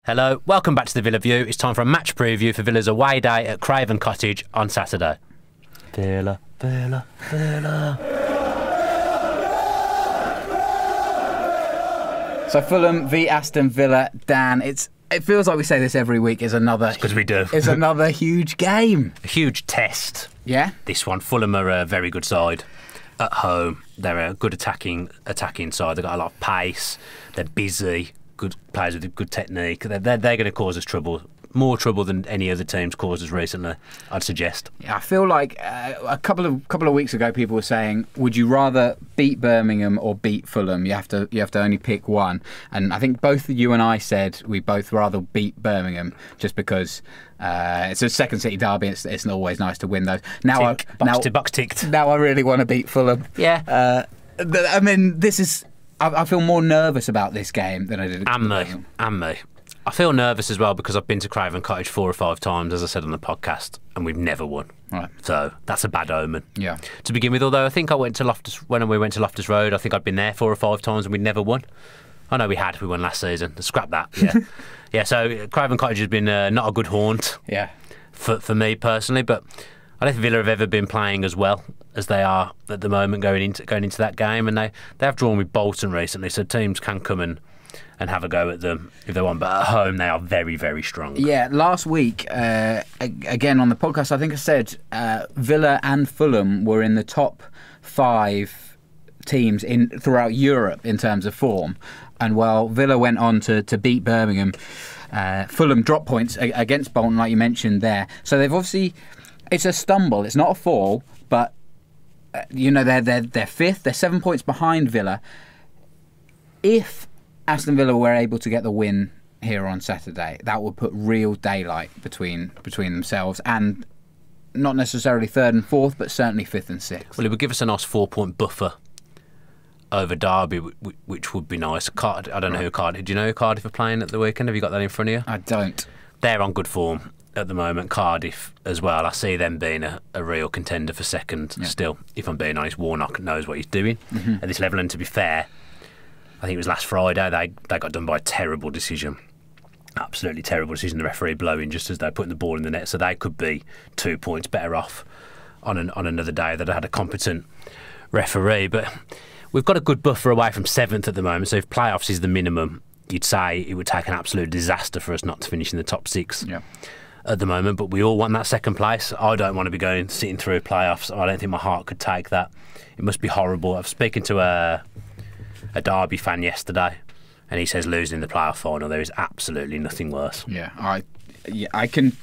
Hello, welcome back to the Villa View. It's time for a match preview for Villa's away day at Craven Cottage on Saturday. Villa, Villa, Villa. So Fulham v Aston Villa. Dan, it feels like we say this every week. Is another Because we do. It's another huge game. A huge test. Yeah. This one. Fulham are a very good side at home. They're a good attacking side. They've got a lot of pace. They're busy. Good players with good technique. They're going to cause us trouble. More trouble than any other teams caused us recently, I'd suggest. Yeah, I feel like a couple of weeks ago, people were saying, "Would you rather beat Birmingham or beat Fulham? You have to only pick one." And I think both you and I said we both rather beat Birmingham, just because it's a second city derby. It's always nice to win those. Now, box ticked. Now I really want to beat Fulham. Yeah. I mean, this is. I feel more nervous about this game than I did. And me. I feel nervous as well because I've been to Craven Cottage 4 or 5 times, as I said on the podcast, and we've never won. Right. So that's a bad omen. Yeah. To begin with, although I think when we went to Loftus Road, I think I'd been there 4 or 5 times and we'd never won. I know we won last season. Scrap that. Yeah. Yeah. So Craven Cottage has been not a good haunt. Yeah. For me personally, but I don't think Villa have ever been playing as well as they are at the moment going into that game, and they have drawn with Bolton recently, so teams can come and have a go at them if they want, but at home they are very, very strong. Yeah, last week, again on the podcast, I think I said Villa and Fulham were in the top 5 teams throughout Europe in terms of form, and while Villa went on to beat Birmingham, Fulham dropped points against Bolton, like you mentioned there. So they've obviously, it's a stumble, it's not a fall, but they're fifth, they're 7 points behind Villa. If Aston Villa were able to get the win here on Saturday, that would put real daylight between themselves and not necessarily 3rd and 4th, but certainly 5th and 6th. Well, it would give us a nice 4-point buffer over Derby, which would be nice. I don't know who Cardiff. Do you know who Cardiff are playing at the weekend? Have you got that in front of you? I don't. They're on good form at the moment. Cardiff as well. I see them being a real contender for second still. If I'm being honest, Warnock knows what he's doing at this level. And to be fair, I think it was last Friday they got done by a terrible decision. Absolutely terrible decision. The referee blowing just as they're putting the ball in the net. So they could be 2 points better off on another day that had a competent referee. But we've got a good buffer away from 7th at the moment. So if playoffs is the minimum, you'd say it would take an absolute disaster for us not to finish in the top 6. Yeah. At the moment, but we all want that second place. I don't want to be sitting through playoffs. I don't think my heart could take that. It must be horrible. I was speaking to a Derby fan yesterday, and he says losing the playoff final, there is absolutely nothing worse. Yeah, I can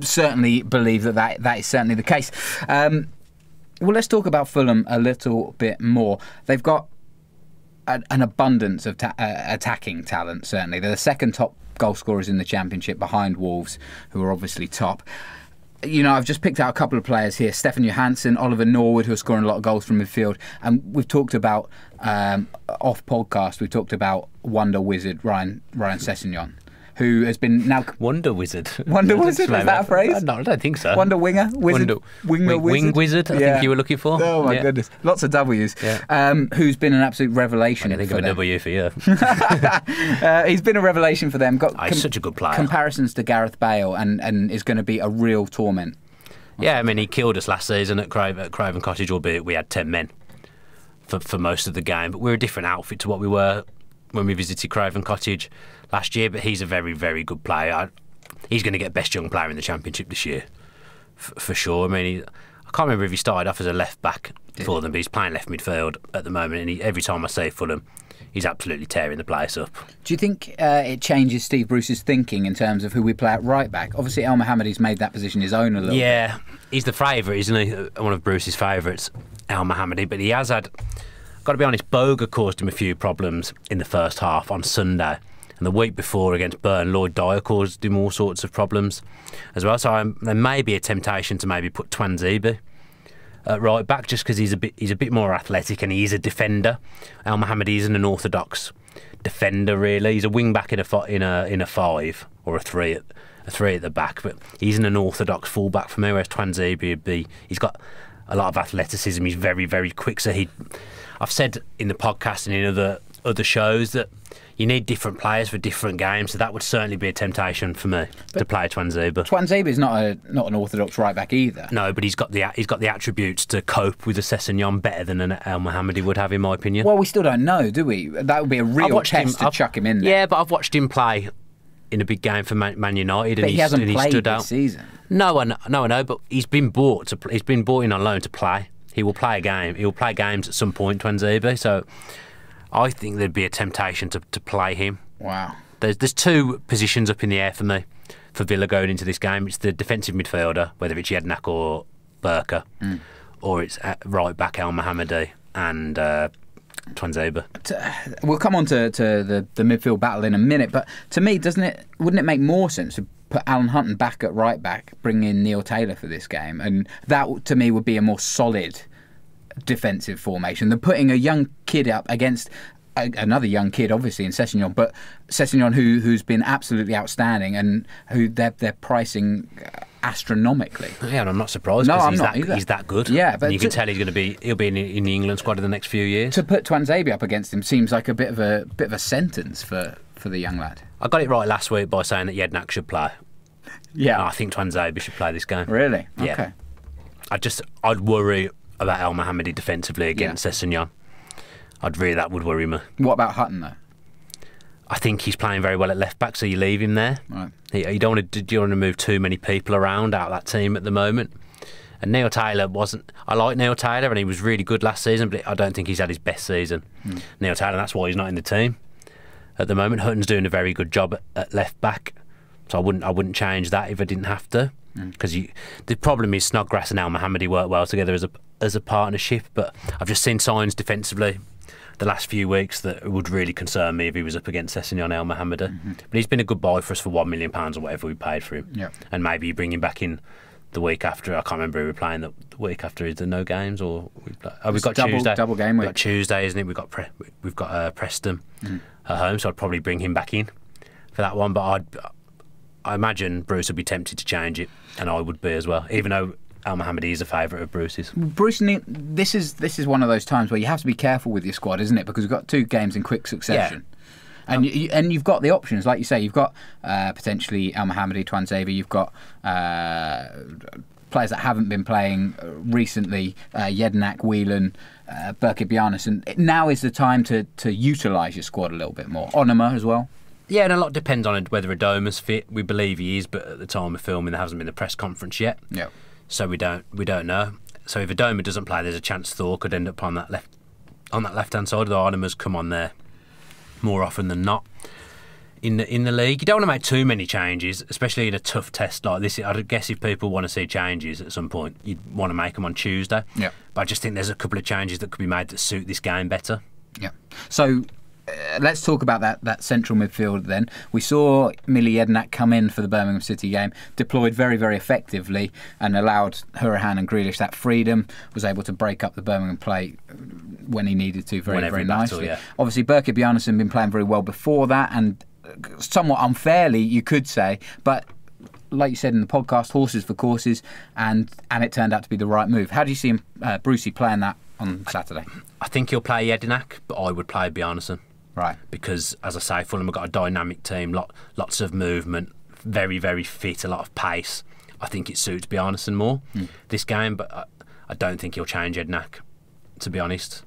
certainly believe that is certainly the case. Well, let's talk about Fulham a little bit more. They've got an abundance of attacking talent, certainly. They're the second top goal scorers in the Championship behind Wolves, who are obviously top. I've just picked out a couple of players here. Stefan Johansson, Oliver Norwood, who are scoring a lot of goals from midfield. And we've talked about, off podcast, we've talked about Wonder Wizard Ryan Sessegnon, who has been now... Wonder Wizard? Wonder Wizard, is that a phrase? No, I don't think so. Wonder Winger? Wizard? Wing Wizard, I think you were looking for. Oh my goodness. Lots of W's. Yeah. Who's been an absolute revelation. I think of a W for you. He's been a revelation for them. He's such a good player. Comparisons to Gareth Bale and is going to be a real torment. Yeah, I mean, he killed us last season at Craven Cottage, albeit we had 10 men for most of the game. But we're a different outfit to what we were when we visited Craven Cottage last year, but he's a very, very good player. He's going to get best young player in the Championship this year, for sure. I mean, I can't remember if he started off as a left back for them, but he's playing left midfield at the moment, and every time I say Fulham, he's absolutely tearing the place up. Do you think it changes Steve Bruce's thinking in terms of who we play at right back? Obviously, El Mohammedi's made that position his own a little bit. Yeah, he's the favourite, isn't he? One of Bruce's favourites, El Mohammedi, but he has had... Got to be honest, Boga caused him a few problems in the first half on Sunday, and the week before against Burn, Lloyd Dyer caused him all sorts of problems as well. So there may be a temptation to maybe put Twanzebe at right back, just because he's a bit more athletic and he is a defender. El Mohammedi isn't an orthodox defender really. He's a wing back in a 5 or a 3 at the back, but he isn't an orthodox full back for me. Whereas Twanzebe he's got a lot of athleticism. He's very, very quick. So I've said in the podcast and in other shows that you need different players for different games, so that would certainly be a temptation for me to play Tuanzebe. Tuanzebe is not an orthodox right back either. No, but he's got the attributes to cope with a Sessegnon better than an El Mohammadi would have, in my opinion. Well, we still don't know, do we? That would be a real test to chuck him in there. Yeah, but I've watched him play in a big game for Man United, but he hasn't played stood this out. Season. No, I know, but he's been bought in on loan to play. He will play a game. He will play games at some point, Tuanzebe. So I think there'd be a temptation to play him. Wow. There's two positions up in the air for me for Villa going into this game. It's the defensive midfielder, whether it's Jednak or Burka, or it's right back El Mohammadi and Tuanzebe. We'll come on to the midfield battle in a minute, but to me, wouldn't it make more sense to put Alan Hunton back at right back, bring in Neil Taylor for this game, and that to me would be a more solid defensive formation than putting a young kid up against another young kid, obviously in Sessegnon, but Sessegnon who's been absolutely outstanding and who they're pricing astronomically. Yeah, and I'm not surprised because he's that good. Yeah, but and you can tell he'll be in the England squad in the next few years. To put Tuanzebe up against him seems like a bit of a sentence for the young lad. I got it right last week by saying that Jednak should play. Yeah, and I think Tuanzebe should play this game. Really? Yeah. Okay. I'd worry about El Mohammadi defensively against Sessegnon. That would worry me. What about Hutton though? I think he's playing very well at left back, so you leave him there. Right. You don't want to move too many people around out of that team at the moment. And Neil Taylor wasn't. I like Neil Taylor, and he was really good last season, but I don't think he's had his best season. Neil Taylor, that's why he's not in the team at the moment. Hutton's doing a very good job at left back, so I wouldn't change that if I didn't have to. Because the problem is Snodgrass and El Mohammadi work well together as a partnership, but I've just seen signs defensively the last few weeks that it would really concern me if he was up against Sessegnon El Mohammadi. But he's been a good buy for us for £1 million or whatever we paid for him. Yeah. And maybe you bring him back in the week after. I can't remember who we were playing the week after. Is there no games or we've got Tuesday? Double game week. We've got Tuesday, isn't it? We've got Preston at home, so I'd probably bring him back in for that one. But I imagine Bruce would be tempted to change it, and I would be as well, even though El Mohammadi is a favourite of Bruce's. Bruce, this is one of those times where you have to be careful with your squad, isn't it? Because we've got 2 games in quick succession. Yeah. And you've got the options, like you say. You've got potentially El Mohammadi, Tuanzebe. You've got players that haven't been playing recently, Jednak, Whelan, Berke Bjarnason. Now is the time to utilise your squad a little bit more. Onoma as well. Yeah, and a lot depends on whether Adoma's fit. We believe he is, but at the time of filming, there hasn't been a press conference yet. Yeah. So we don't know. So if Adoma doesn't play, there's a chance Thor could end up on that left-hand side. Although Onoma's come on there more often than not in the league. You don't want to make too many changes, especially in a tough test like this. I guess if people want to see changes at some point, you'd want to make them on Tuesday. Yeah. But I just think there's a couple of changes that could be made that suit this game better. Yeah. So let's talk about that central midfield then. We saw Mili Jednak come in for the Birmingham City game, deployed very, very effectively and allowed Hurahan and Grealish that freedom, was able to break up the Birmingham play when he needed to very nicely. Yeah. Obviously, Berke Bjarnason been playing very well before that and somewhat unfairly, you could say, but like you said in the podcast, horses for courses, and it turned out to be the right move. How do you see him, Brucey, playing that on Saturday? I think he'll play Jednak, but I would play Bjarnason. Right. Because, as I say, Fulham have got a dynamic team, lots of movement, very, very fit, a lot of pace. I think it suits Bjarnason more this game, but I don't think he'll change Jednak, to be honest,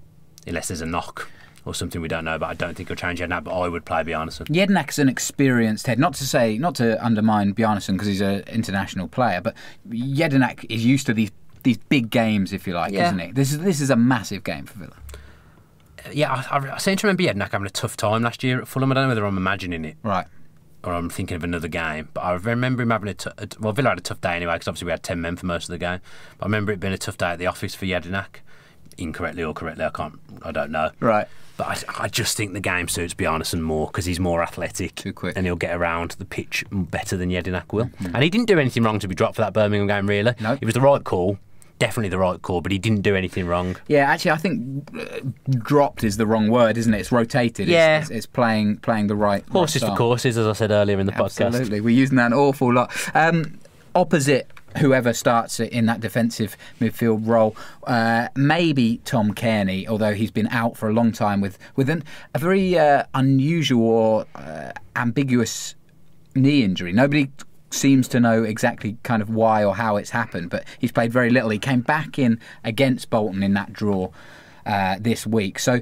unless there's a knock or something we don't know. But I don't think he'll change Jednak, but I would play Bjarnason. Yednak's an experienced head. Not to undermine Bjarnason because he's an international player, but Jednak is used to these big games, if you like, isn't he? This is a massive game for Villa. Yeah, I seem to remember Jednak having a tough time last year at Fulham. I don't know whether I'm imagining it. Right. Or I'm thinking of another game. But I remember him having well, Villa had a tough day anyway, because obviously we had 10 men for most of the game. But I remember it being a tough day at the office for Jednak. Incorrectly or correctly, I don't know. Right. But I just think the game suits Bjarnason more because he's more athletic. Too quick. And he'll get around the pitch better than Jednak will. Mm-hmm. And he didn't do anything wrong to be dropped for that Birmingham game, really. No. It was the right call. Definitely the right call, but he didn't do anything wrong. Yeah, actually, I think dropped is the wrong word, isn't it? It's rotated. Yeah. It's playing the right. Horses for courses, as I said earlier in the podcast. Absolutely, we're using that an awful lot. Opposite whoever starts in that defensive midfield role. Maybe Tom Cairney, although he's been out for a long time with a very unusual or ambiguous knee injury. Nobody seems to know exactly kind of why or how it's happened, but he's played very little. He came back in against Bolton in that draw this week. So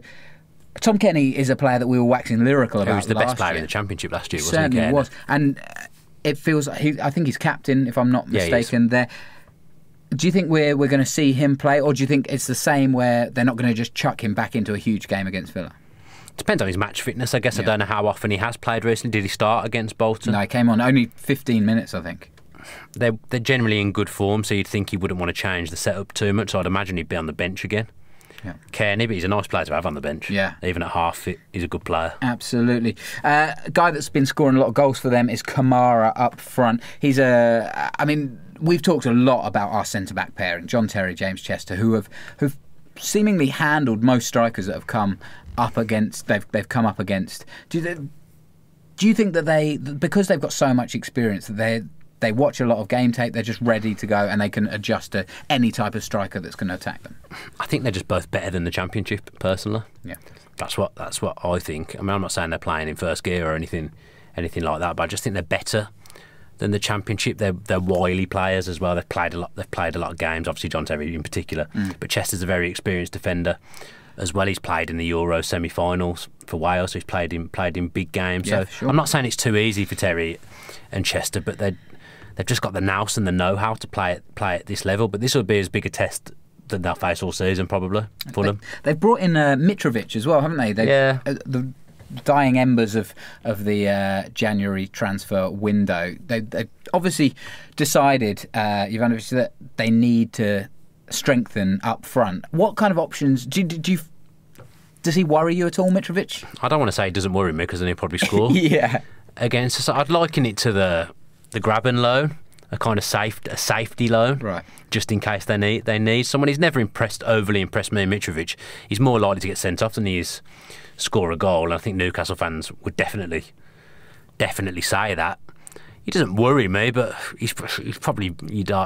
Tom Cairney is a player that we were waxing lyrical about. He was the best player year. in the Championship last year, wasn't Certainly he? Certainly was. And it feels like I think he's captain, if I'm not mistaken. There. Do you think we're going to see him play, or do you think it's the same where they're not going to just chuck him back into a huge game against Villa? Depends on his match fitness, I guess. Yeah. I don't know how often he has played recently. Did he start against Bolton? No, he came on only 15 minutes, I think. They're generally in good form, so you'd think he wouldn't want to change the setup too much. So I'd imagine he'd be on the bench again. Yeah. Cairney, but he's a nice player to have on the bench. Yeah. Even at half fit, he's a good player. Absolutely. A guy that's been scoring a lot of goals for them is Kamara up front. He's we've talked a lot about our centre-back pairing, John Terry, James Chester, who've seemingly handled most strikers that have come up against. They've come up against. Do you think that because they've got so much experience, that they watch a lot of game tape, they're just ready to go and they can adjust to any type of striker that's going to attack them? I think they're just both better than the Championship, personally. Yeah, that's what I think. I mean, I'm not saying they're playing in first gear or anything like that, but I just think they're better than the Championship. They're wily players as well. They've played a lot of games. Obviously, John Terry in particular, but Chester's a very experienced defender as well. He's played in the Euro semi-finals for Wales, so he's played in big games. Yeah, so sure. I'm not saying it's too easy for Terry and Chester, but they've just got the nous and the know-how to play at this level. But this will be as big a test than they'll face all season, probably. Fulham. They've brought in Mitrovic as well, haven't they? Yeah. The dying embers of the January transfer window. They obviously decided, Ivanovic, that they need to strengthen up front. What kind of options does he worry you at all, Mitrovic? I don't want to say he doesn't worry me, because then he'll probably score. Yeah. Against us, I'd liken it to the Graben loan, a kind of safety loan, right? Just in case they need someone. He's never overly impressed me, Mitrovic. He's more likely to get sent off than he is score a goal. And I think Newcastle fans would definitely say that. He doesn't worry me, but he's probably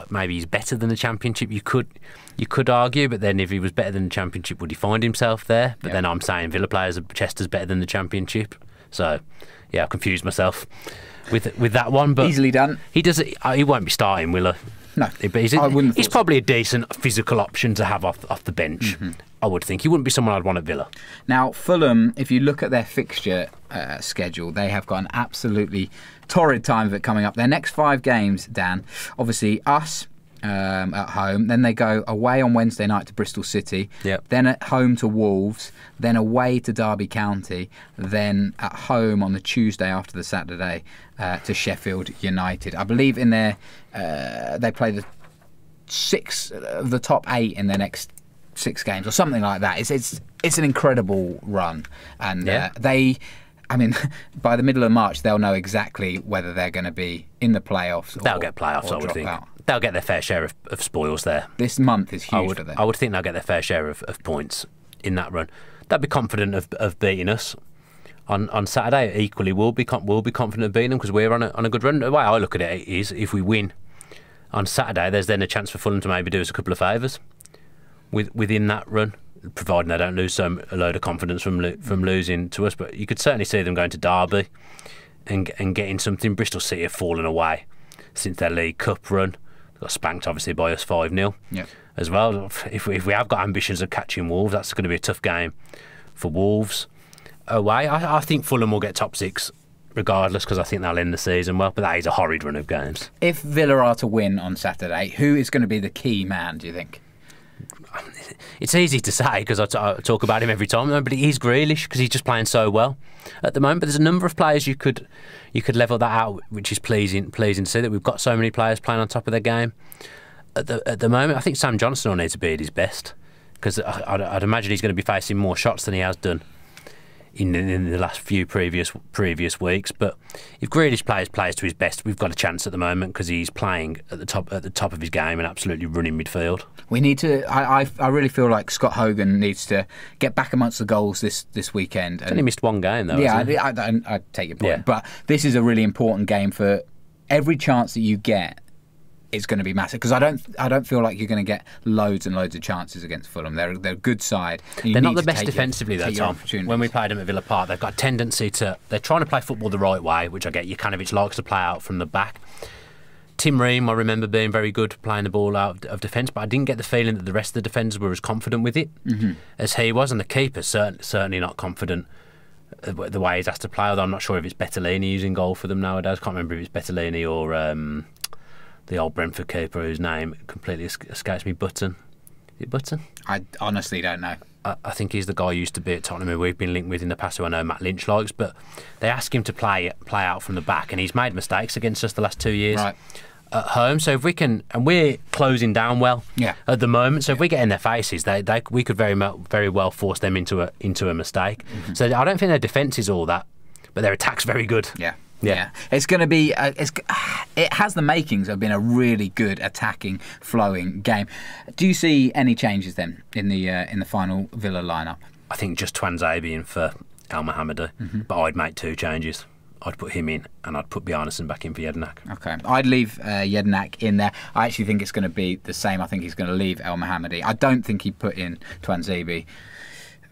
maybe he's better than the Championship. You could argue, but then if he was better than the Championship, would he find himself there? But then I'm saying Villa players, Chester's better than the Championship. So yeah, I've confused myself with that one, but easily done. He won't be starting, will he? No, but he's probably a decent physical option to have off the bench. Mm-hmm. I would think he wouldn't be someone I'd want at Villa. Now Fulham, if you look at their fixture schedule, they have got an absolutely torrid time of it coming up. Their next 5 games, Dan, obviously us at home, then they go away on Wednesday night to Bristol City, then at home to Wolves, then away to Derby County, then at home on the Tuesday after the Saturday to Sheffield United. I believe in their they play the 6 of the top 8 in their next 6 games or something like that. It's an incredible run, and by the middle of March they'll know exactly whether they're going to be in the playoffs. They'll get playoffs, I would think. They'll get their fair share of spoils there. This month is huge for them. I would think they'll get their fair share of points in that run. They'll be confident of beating us on Saturday. Equally, we'll be confident of beating them because we're on a good run. The way I look at it is, if we win on Saturday, there's then a chance for Fulham to maybe do us a couple of favours within that run, providing they don't lose a load of confidence from losing to us. But you could certainly see them going to Derby and getting something. Bristol City have fallen away since their League Cup run. Got spanked obviously by us 5-0 as well. If we have got ambitions of catching Wolves, that's going to be a tough game for Wolves away. I think Fulham will get top 6 regardless, because I think they'll end the season well, but that is a horrid run of games. If Villa are to win on Saturday, who is going to be the key man, do you think? It's easy to say because I talk about him every time, but it is Grealish, because he's just playing so well at the moment. But there's a number of players you could level that out, which is pleasing to see that we've got so many players playing on top of their game at the moment. I think Sam Johnson will need to be at his best, because I'd imagine he's going to be facing more shots than he has done in the last few previous weeks. But if Grealish plays to his best, we've got a chance at the moment, because he's playing at the top of his game and absolutely running midfield. We need to. I really feel like Scott Hogan needs to get back amongst the goals this weekend. He's only missed 1 game though. Yeah, I take your point. Yeah. But this is a really important game for every chance that you get. is going to be massive, because I don't feel like you're going to get loads and loads of chances against Fulham. They're a good side. They're not the best defensively though, Tom. When we played them at Villa Park, they've got a tendency to, they're trying to play football the right way, which I get. Jokanovic likes to play out from the back. Tim Ream, I remember being very good playing the ball out of defence, but I didn't get the feeling that the rest of the defenders were as confident with it as he was, and the keeper's certainly not confident the way he's asked to play, although I'm not sure if it's Bettelini using goal for them nowadays. I can't remember if it's Bettelini or the old Brentford keeper whose name completely escapes me. Button. Is it Button? I honestly don't know. I think he's the guy who used to be at Tottenham who we've been linked with in the past, who I know Matt Lynch likes, but they ask him to play out from the back, and he's made mistakes against us the last 2 years at home. So if we can, and we're closing down well at the moment, so if we get in their faces, we could very well force them into a mistake. So I don't think their defence is all that, but their attack's very good. Yeah, it's going to be. It has the makings of being a really good attacking, flowing game. Do you see any changes then in the final Villa lineup? I think just Twanzebe in for El Mohamedi, but I'd make 2 changes. I'd put him in, and I'd put Bjarnason back in for Jednak. Okay, I'd leave Jednak in there. I actually think it's going to be the same. I think he's going to leave El Mohamedi. I don't think he'd put in Twanzebe.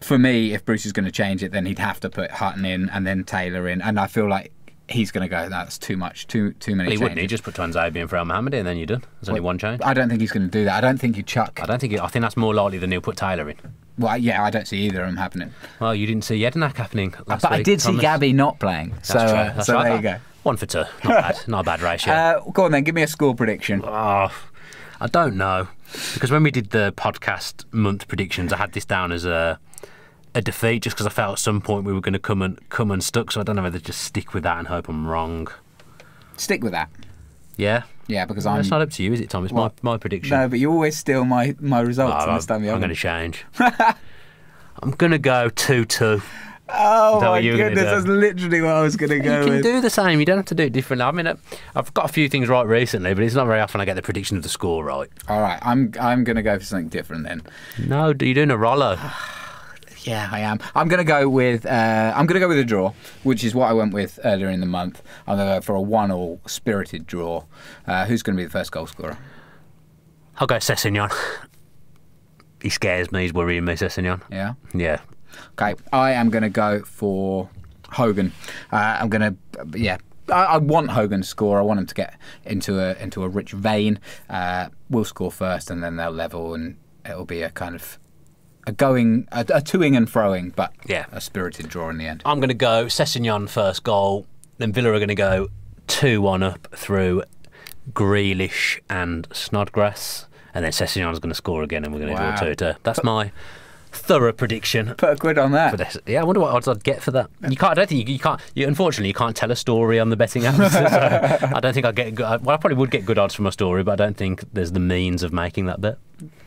For me, if Bruce is going to change it, then he'd have to put Hutton in and then Taylor in, and I feel like he's going to go, that's too much, too many changes. He wouldn't. He just put Twanzebe in for El Mohamedi and then you're done. There's only one change. I don't think he's going to do that. I don't think he'd chuck. I think that's more likely than he'll put Taylor in. Well, yeah, I don't see either of them happening. Well, you didn't see Jednak happening last week. But I did see Gabby not playing. That's true. That's right. There you go. 1 for 2. Not bad. Not a bad ratio. Go on then, give me a score prediction. Oh, I don't know. Because when we did the podcast month predictions, I had this down as a defeat, just because I felt at some point we were going to come unstuck, so I don't know whether to just stick with that and hope I'm wrong. Stick with that. Yeah? Yeah, because It's not up to you, is it, Tom? It's my prediction. No, but you always steal my results this time. I'm going to change. I'm going to go 2-2. Oh my goodness, that's literally what I was going to go with. You can do the same, you don't have to do it differently. I mean, I've got a few things right recently, but it's not very often I get the prediction of the score right. All right, I'm going to go for something different then. No, you're doing a Rollo. Yeah, I am. I'm going to go with a draw, which is what I went with earlier in the month. I'm going to go for a 1-1 spirited draw. Who's going to be the first goal scorer? I'll go Sessegnon. He scares me. He's worrying me, Sessegnon. Yeah? Yeah. Okay, I am going to go for Hogan. I'm going to, I want Hogan to score. I want him to get into a rich vein. We'll score first, and then they'll level, and it'll be a kind of a toing and froing, but a spirited draw in the end. I'm going to go Sessegnon first goal. Then Villa are going to go 2-1 up through Grealish and Snodgrass, and then Sessegnon's going to score again, and we're going to do a 2-2. That's my thorough prediction. Put a quid on that. For this. Yeah, I wonder what odds I'd get for that. You can't. I don't think you can't. Unfortunately, you can't tell a story on the betting apps. So I don't think I'd get. Well, I probably would get good odds from a story, but I don't think there's the means of making that bet.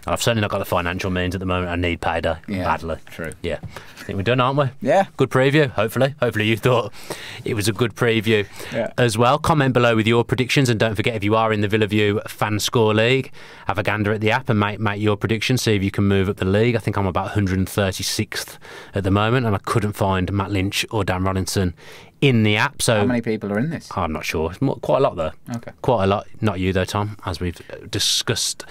I've certainly not got the financial means at the moment. I need payday badly. True. Yeah. I think we're done, aren't we? Yeah. Good preview, hopefully. Hopefully you thought it was a good preview as well. Comment below with your predictions, and don't forget, if you are in the Villaview Fan Score League, have a gander at the app and make your predictions, see if you can move up the league. I think I'm about 136th at the moment, and I couldn't find Matt Lynch or Dan Rolinson in the app. So how many people are in this? I'm not sure. Quite a lot though. Okay. Quite a lot. Not you though, Tom, as we've discussed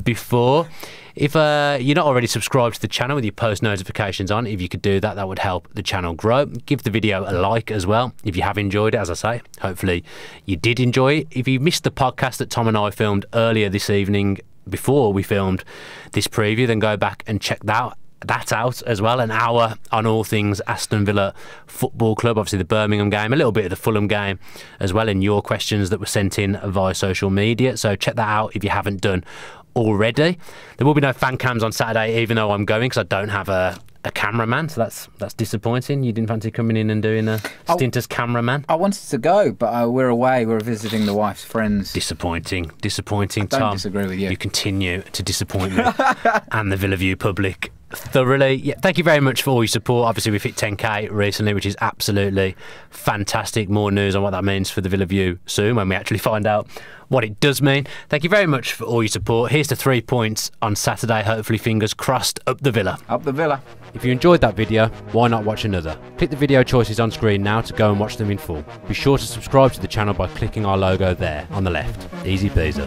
before. If you're not already subscribed to the channel with your post notifications on, if you could do that, that would help the channel grow. Give the video a like as well if you have enjoyed it, as I say. Hopefully you did enjoy it. If you missed the podcast that Tom and I filmed earlier this evening before we filmed this preview, then go back and check that out as well. An hour on all things Aston Villa Football Club, obviously the Birmingham game, a little bit of the Fulham game as well, and your questions that were sent in via social media. So check that out if you haven't done already. There will be no fan cams on Saturday, even though I'm going, because I don't have a cameraman, so that's disappointing. You didn't fancy coming in and doing a stint as cameraman? I wanted to go, but we're away. We're visiting the wife's friends. Disappointing, I don't Tom. disagree with you. You continue to disappoint me and the Villaview public thoroughly. Yeah, thank you very much for all your support. Obviously, we've hit 10k recently, which is absolutely fantastic. More news on what that means for the Villa View soon when we actually find out what it does mean. Thank you very much for all your support. Here's to 3 points on Saturday. Hopefully, fingers crossed, up the Villa. Up the Villa. If you enjoyed that video, why not watch another? Click the video choices on screen now to go and watch them in full. Be sure to subscribe to the channel by clicking our logo there on the left. Easy peasy.